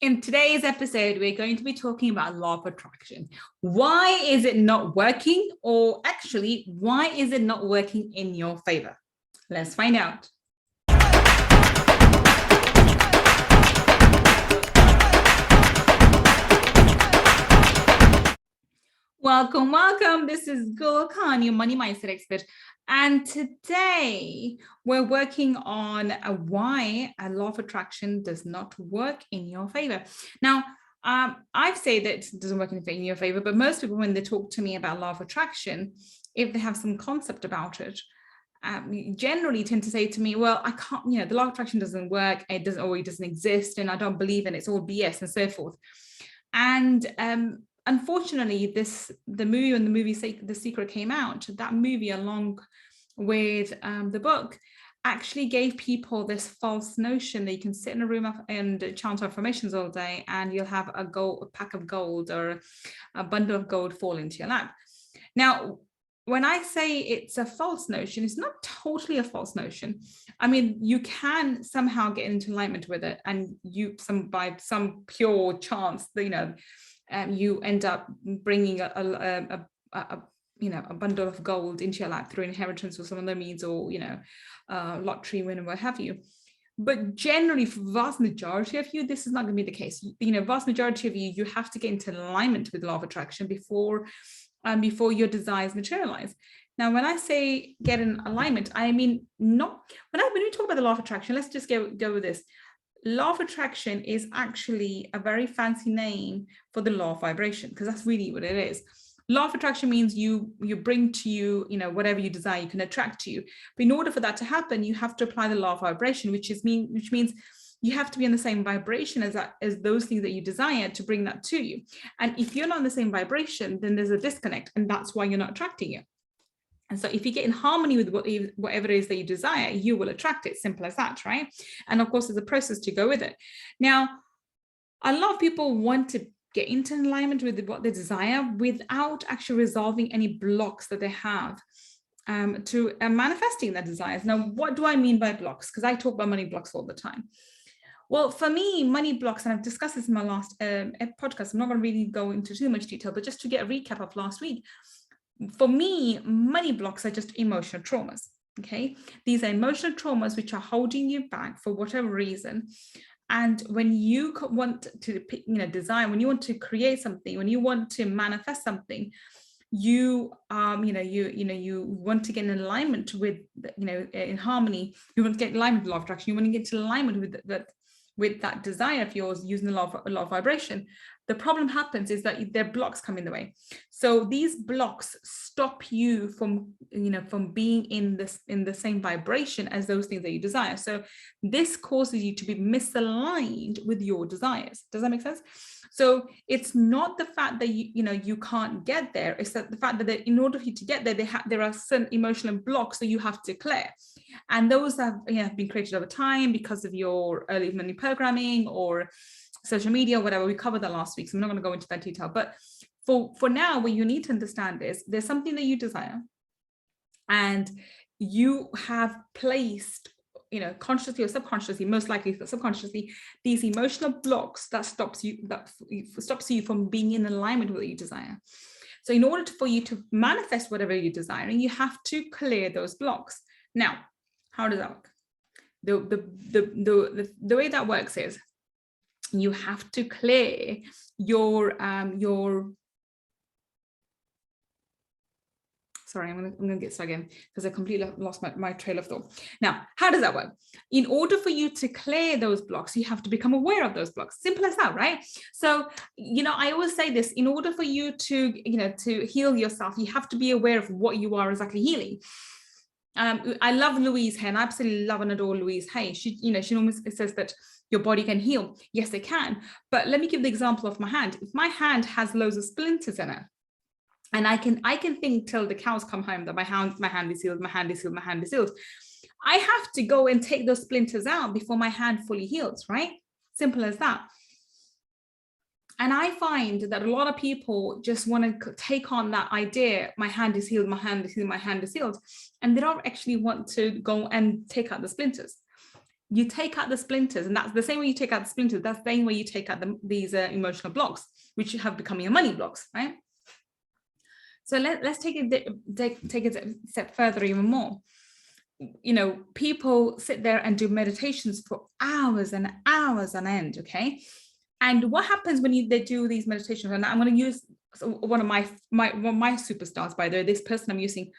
In today's episode, we're going to be talking about law of attraction. Why is it not working? Or actually, why is it not working in your favor? Let's find out. Welcome. This is Gull Khan, your money mindset expert. And today we're working on why a law of attraction does not work in your favor. Now, I say that it doesn't work in your favor, but most people, when they talk to me about law of attraction, if they have some concept about it, generally tend to say to me, well, I can't, the law of attraction doesn't work, it doesn't exist, and I don't believe in it, it's all BS and so forth. And unfortunately, the movie The Secret came out. That movie, along with the book, actually gave people this false notion that you can sit in a room and chant affirmations all day and you'll have a pack of gold or a bundle of gold fall into your lap. Now, when I say it's a false notion, it's not totally a false notion. I mean, you can somehow get into alignment with it, and by some pure chance, you end up bringing a bundle of gold into your lap through inheritance or some other means, or lottery win or what have you. But generally, for the vast majority of you, this is not going to be the case. Vast majority of you have to get into alignment with law of attraction before your desires materialize. Now, when I say get in alignment, I mean when we talk about the law of attraction, let's just go with this. Law of attraction is actually a very fancy name for the law of vibration, because that's really what it is. Law of attraction means you bring to you, whatever you desire, you can attract to you. But in order for that to happen, you have to apply the law of vibration, which means you have to be in the same vibration as those things that you desire to bring that to you. And if you're not in the same vibration, then there's a disconnect, and that's why you're not attracting it. And so if you get in harmony with whatever it is that you desire, you will attract it. Simple as that, right? And of course, there's a process to go with it. Now, a lot of people want to get into alignment with what they desire without actually resolving any blocks that they have to manifesting their desires. Now, what do I mean by blocks? Because I talk about money blocks all the time. Well, for me, money blocks, and I've discussed this in my last podcast, I'm not going to really go into too much detail, but just to get a recap of last week, for me, money blocks are just emotional traumas, okay? These are emotional traumas which are holding you back for whatever reason. And when you want to, design, when you want to create something, when you want to manifest something, you want to get in alignment with, in harmony. You want to get in alignment with law of attraction. You want to get into alignment with that desire of yours using the law of vibration. The problem happens is that their blocks come in the way. So these blocks stop you from being in the same vibration as those things that you desire. So this causes you to be misaligned with your desires. Does that make sense? So it's not the fact that you can't get there. It's that the fact that in order for you to get there, there are certain emotional blocks that you have to clear. And those have been created over time because of your early money programming or social media, whatever. We covered that last week, so I'm not going to go into that detail. But for now, what you need to understand is there's something that you desire, and you have placed, consciously or subconsciously, most likely subconsciously, these emotional blocks that stops you from being in alignment with what you desire. So in order for you to manifest whatever you're desiring, you have to clear those blocks. Now, how does that work? The way that works is you have to clear your sorry, I'm going to get started again because I completely lost my trail of thought. Now, how does that work? In order for you to clear those blocks, you have to become aware of those blocks. Simple as that, right? So, I always say this, in order for you to heal yourself, you have to be aware of what you are exactly healing. I love Louise Hay, and I absolutely love and adore Louise Hay. She almost says that your body can heal. Yes, it can. But let me give the example of my hand. If my hand has loads of splinters in it, and I can think till the cows come home that my hand is healed, my hand is healed, my hand is healed. I have to go and take those splinters out before my hand fully heals, right? Simple as that. And I find that a lot of people just want to take on that idea, my hand is healed, my hand is healed, my hand is healed, and they don't actually want to go and take out the splinters. you take out the splinters, and that's the same way you take out the splinters. That's the same way you take out these emotional blocks, which have become your money blocks, right? So let's take it a step further even more. You know, people sit there and do meditations for hours and hours on end, okay? And what happens when they do these meditations? And I'm going to use one of my superstars, by the way, this person I'm using.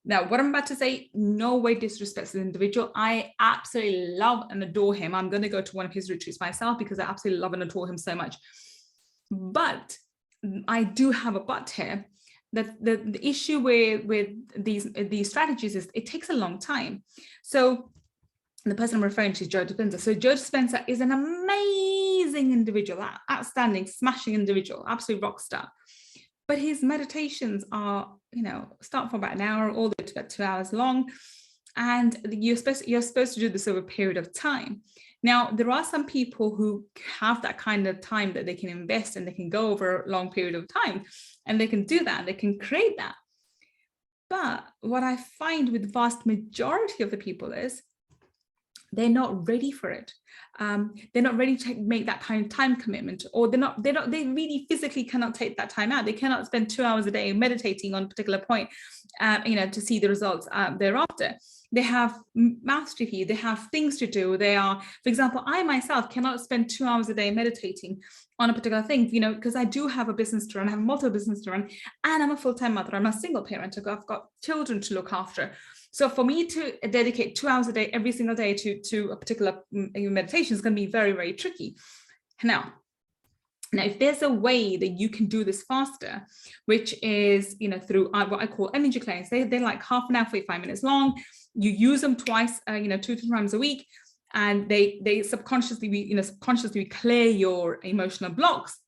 Now, what I'm about to say, no way disrespects the individual. I absolutely love and adore him. I'm going to go to one of his retreats myself because I absolutely love and adore him so much. But I do have a but here. That the issue with these strategies is it takes a long time. So the person I'm referring to is Joe Dispenza. So Joe Dispenza is an amazing individual, outstanding, smashing individual, absolute rock star. But his meditations are, you know, start from about an hour all the way to about 2 hours long. And you're supposed to do this over a period of time. Now, there are some people who have that kind of time that they can invest and they can go over a long period of time and they can do that and they can create that. But what I find with the vast majority of the people is they're not ready for it. They're not ready to make that kind of time commitment, or they really physically cannot take that time out. They cannot spend 2 hours a day meditating on a particular point, you know, to see the results thereafter. They have mouths to feed, they have things to do. They are, for example, I myself cannot spend 2 hours a day meditating on a particular thing, you know, because I do have a business to run, I have multiple business to run, and I'm a full-time mother, I'm a single parent, I've got children to look after. So for me to dedicate 2 hours a day, every single day to a particular meditation is going to be very, very tricky. Now, if there's a way that you can do this faster, which is, you know, through what I call energy clearings, they're like half an hour, 45 minutes long. You use them twice, you know, 2 times a week, and they subconsciously clear your emotional blocks.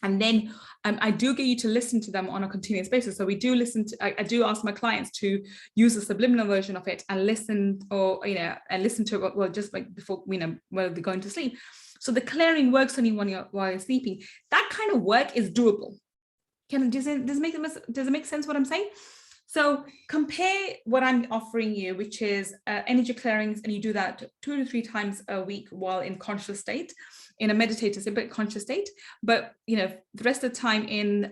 And then I do get you to listen to them on a continuous basis. So we do listen to, I do ask my clients to use a subliminal version of it and listen, or, you know, and listen to it, well, just like before, you know, while they're going to sleep. So the clearing works on you while you're sleeping. That kind of work is doable. Does it make sense what I'm saying? So compare what I'm offering you, which is energy clearings, and you do that 2 to 3 times a week while in conscious state, in a meditative but conscious state. But, you know, the rest of the time in,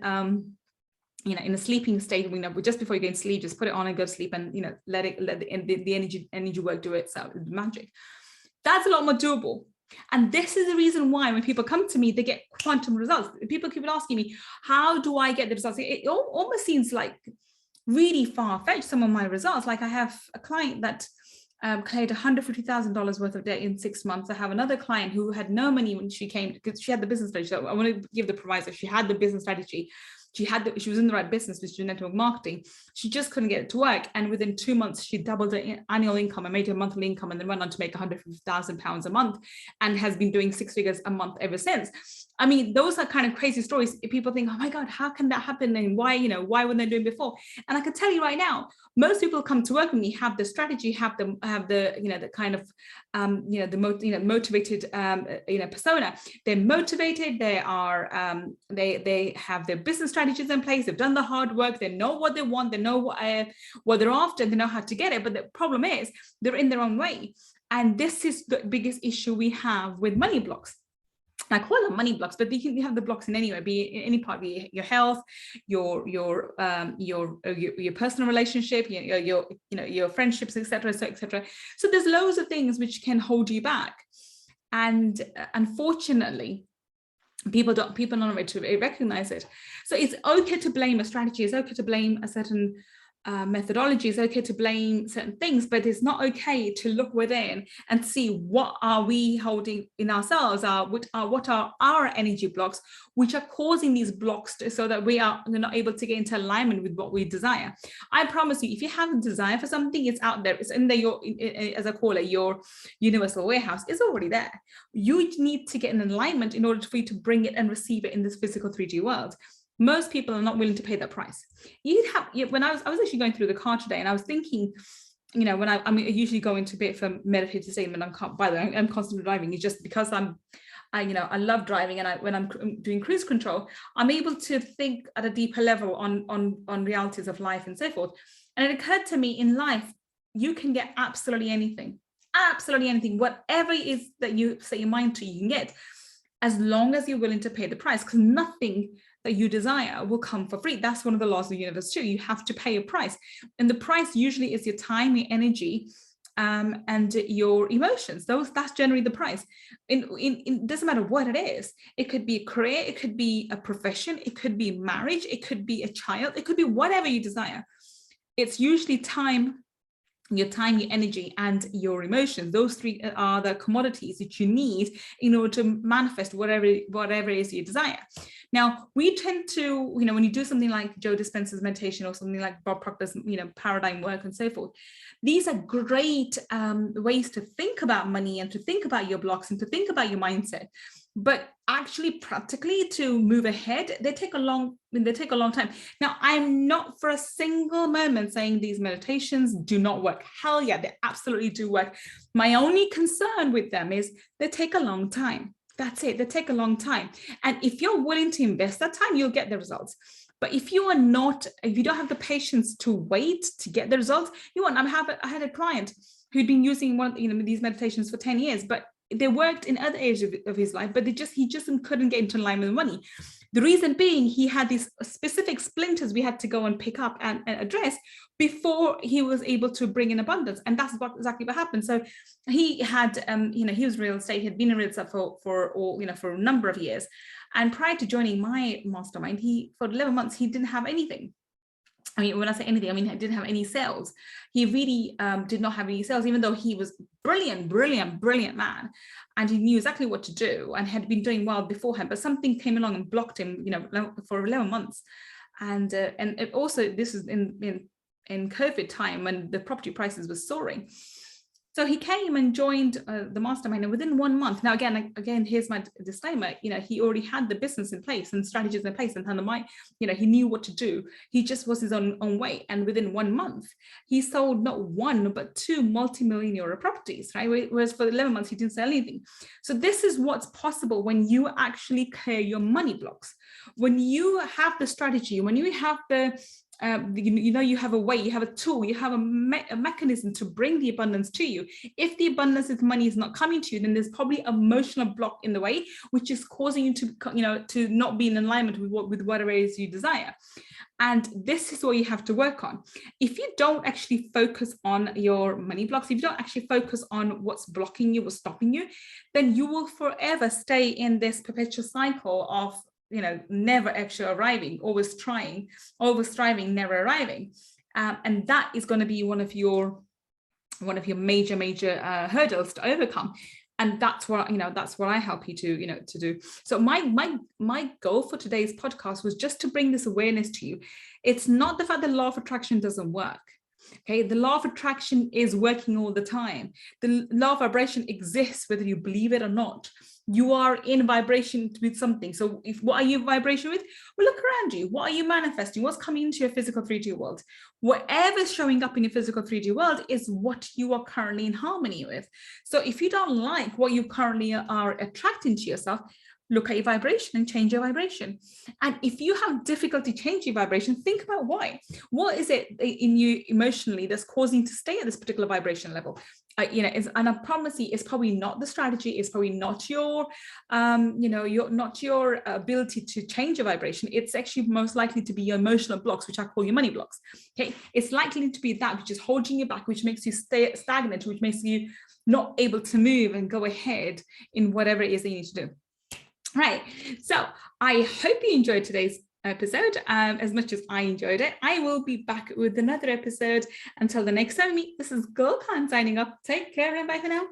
you know, in a sleeping state, you know, just before you go to sleep, just put it on and go to sleep, and, you know, let the energy work do itself, the magic. That's a lot more doable. And this is the reason why when people come to me, they get quantum results. People keep asking me, how do I get the results? It almost seems like really far-fetched, some of my results. Like I have a client that cleared $150,000 worth of debt in 6 months. I have another client who had no money when she came, because she had the business strategy. So I want to give the proviso. She had the business strategy. She was in the right business, which is network marketing. She just couldn't get it to work. And within 2 months, she doubled her annual income and made her monthly income, and then went on to make £150,000 a month, and has been doing 6 figures a month ever since. I mean, those are kind of crazy stories. People think, oh my God, how can that happen? And why, you know, why weren't they doing before? And I can tell you right now, most people come to work with me have the strategy, have the you know, the kind of you know, the motivated you know, persona. They're motivated. They are they have their business strategies in place. They've done the hard work. They know what they want. They know what they're after. They know how to get it. But the problem is they're in their own way. And this is the biggest issue we have with money blocks. I call them money blocks, but you have the blocks in anywhere, be it in any part, be it your health, your personal relationship, your friendships, etc., etc. So there's loads of things which can hold you back, and unfortunately, people are not ready to recognize it. So it's okay to blame a strategy. It's okay to blame a certain methodology. Is okay to blame certain things, but it's not okay to look within and see what are we holding in ourselves, what are our energy blocks which are causing these blocks so that we're not able to get into alignment with what we desire. I promise you, if you have a desire for something, it's out there. It's in there, as I call it, your universal warehouse. It's already there. You need to get in alignment in order for you to bring it and receive it in this physical 3D world. Most people are not willing to pay that price. When I was actually going through the car today, and I was thinking, you know, when I usually go into a bit for meditative state when by the way, I'm constantly driving. It's just because I love driving, and when I'm doing cruise control, I'm able to think at a deeper level on realities of life and so forth. And it occurred to me, in life, you can get absolutely anything. absolutely anything, whatever it is that you set your mind to, you can get, as long as you're willing to pay the price, because nothing that you desire will come for free. That's one of the laws of the universe too. You have to pay a price. And the price usually is your time, your energy, and your emotions. That's generally the price. It doesn't matter what it is. It could be a career, it could be a profession, it could be marriage, it could be a child, it could be whatever you desire. It's usually time, your energy, and your emotions. Those three are the commodities that you need in order to manifest whatever it is you desire. Now, we tend to, when you do something like Joe Dispenza's meditation or something like Bob Proctor's, paradigm work and so forth, these are great ways to think about money and to think about your blocks and to think about your mindset. But actually, practically, to move ahead, they take a long time. Now, I'm not for a single moment saying these meditations do not work. Hell yeah, they absolutely do work. My only concern with them is they take a long time. That's it. They take a long time. And if you're willing to invest that time, you'll get the results. But if you don't have the patience to wait to get the results, you won't. I had a client who'd been using these meditations for 10 years, but they worked in other areas of his life, but he just couldn't get into alignment with money. The reason being, he had these specific splinters we had to go and pick up and address before he was able to bring in abundance. And that's exactly what happened. So he had, he was real estate, he had been in real estate for a number of years. And prior to joining my mastermind, for 11 months, he didn't have anything. I mean, when I say anything, I mean, I didn't have any sales. He really did not have any sales, even though he was brilliant man. And he knew exactly what to do and had been doing well beforehand. But something came along and blocked him, for 11 months. And it also, this is in COVID time when the property prices were soaring. So he came and joined the mastermind, and within 1 month, now again, here's my disclaimer, he already had the business in place and strategies in place, and he knew what to do. He just was his own way. And within 1 month, he sold not one, but 2 multi-million euro properties, right? Whereas for 11 months, he didn't sell anything. So this is what's possible when you actually clear your money blocks. When you have the strategy, when you have you have a way, you have a tool, you have a mechanism to bring the abundance to you. If the abundance of money is not coming to you, then there's probably an emotional block in the way, which is causing you to not be in alignment with whatever it is you desire. And this is what you have to work on. If you don't actually focus on your money blocks, if you don't actually focus on what's blocking you, what's stopping you, then you will forever stay in this perpetual cycle of never actually arriving, always striving, never arriving. And that is going to be one of your major hurdles to overcome. And that's what I help you to do. So my goal for today's podcast was just to bring this awareness to you. It's not the fact that law of attraction doesn't work. Okay, the law of attraction is working all the time. The law of vibration exists whether you believe it or not. You are in vibration with something. So what are you in vibration with? Well, look around you. What are you manifesting? What's coming into your physical 3D world? Whatever's showing up in your physical 3D world is what you are currently in harmony with. So if you don't like what you currently are attracting to yourself, look at your vibration and change your vibration. And if you have difficulty changing vibration, think about why. What is it in you emotionally that's causing you to stay at this particular vibration level? And I promise you, it's probably not the strategy. It's probably not your ability to change your vibration. It's actually most likely to be your emotional blocks, which I call your money blocks. Okay, it's likely to be that which is holding you back, which makes you stay stagnant, which makes you not able to move and go ahead in whatever it is that you need to do. Right. So I hope you enjoyed today's episode as much as I enjoyed it. I will be back with another episode. Until the next time we meet, this is Gull Khan signing off. Take care and bye for now.